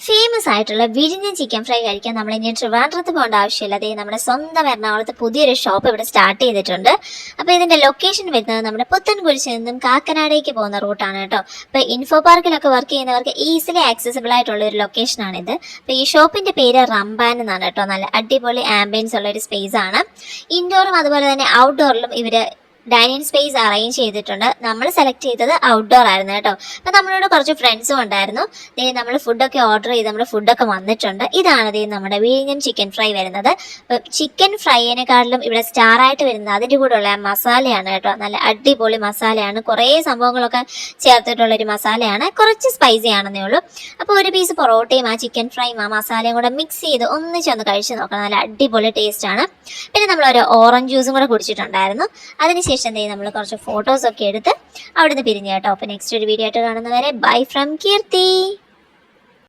Famous ആയിട്ടുള്ള വിഴിഞ്ഞൻ chicken fry കഴിക്കാൻ നമ്മൾ ഇനി ട്രിവാൻഡ്രത്ത് പോകേണ്ട ആവശ്യമില്ല. അതേ നമ്മുടെ സ്വന്തം എറണാകുളത്ത് പുതിയൊരു ഷോപ്പ് ഇവിടെ സ്റ്റാർട്ട് ചെയ്തിട്ടുണ്ട്. അപ്പോൾ ഇതിന്റെ ലൊക്കേഷൻ വരുന്നത് നമ്മുടെ പുത്തൻകുരിശിൽ നിന്നും കാക്കനാടേക്ക് പോകുന്ന റൂട്ടാണ് കേട്ടോ. അപ്പോൾ ഇൻഫോ പാർക്കിലൊക്കെ വർക്ക് ചെയ്യുന്നവർക്ക് ഈസിലി ആക്സസിബിൾ ആയിട്ടുള്ള ഒരു ലൊക്കേഷനാണിത്. അപ്പോൾ ഈ ഷോപ്പിന്റെ പേര് റംബാൻ എന്നാണ് കേട്ടോ. നല്ല അടിപൊളി ആംബിയൻസ് ഉള്ള ഒരു സ്പേസ് ആണ്. ഇൻഡോറും അതുപോലെ തന്നെ ഔട്ട്ഡോറിലും ഇവര് ഡൈനിങ് സ്പേസ് അറേഞ്ച് ചെയ്തിട്ടുണ്ട്. നമ്മൾ സെലക്ട് ചെയ്തത് ഔട്ട്ഡോർ ആയിരുന്നു കേട്ടോ. അപ്പം നമ്മളോട് കുറച്ച് ഫ്രണ്ട്സും ഉണ്ടായിരുന്നു. നമ്മൾ ഫുഡൊക്കെ ഓർഡർ ചെയ്ത് നമ്മുടെ ഫുഡൊക്കെ വന്നിട്ടുണ്ട്. ഇതാണ് നമ്മുടെ വിഴിഞ്ഞൻ ചിക്കൻ ഫ്രൈ വരുന്നത്. അപ്പം ചിക്കൻ ഫ്രൈയിനെക്കാട്ടിലും ഇവിടെ സ്റ്റാറായിട്ട് വരുന്നത് അതിൻ്റെ കൂടെയുള്ള മസാലയാണ് കേട്ടോ. നല്ല അടിപൊളി മസാലയാണ്. കുറേ സംഭവങ്ങളൊക്കെ ചേർത്തിട്ടുള്ളൊരു മസാലയാണ്. കുറച്ച് സ്പൈസി ആണെന്നേ ഉള്ളൂ. അപ്പോൾ ഒരു പീസ് പൊറോട്ടയും ആ ചിക്കൻ ഫ്രൈയും ആ മസാലയും കൂടെ മിക്സ് ചെയ്ത് ഒന്നിച്ചൊന്ന് കഴിച്ച് നോക്കണം. നല്ല അടിപൊളി ടേസ്റ്റാണ്. പിന്നെ നമ്മളൊരു ഓറഞ്ച് ജ്യൂസും കൂടെ കുടിച്ചിട്ടുണ്ടായിരുന്നു. അതിനുശേഷം നമ്മൾ കുറച്ച് ഫോട്ടോസൊക്കെ എടുത്ത് അവിടുന്ന് പിരിഞ്ഞു കേട്ടോ. അപ്പോൾ നെക്സ്റ്റ് ഒരു വീഡിയോ ആയിട്ട് കാണുന്നവരെ ബൈ ഫ്രം കീർത്തി.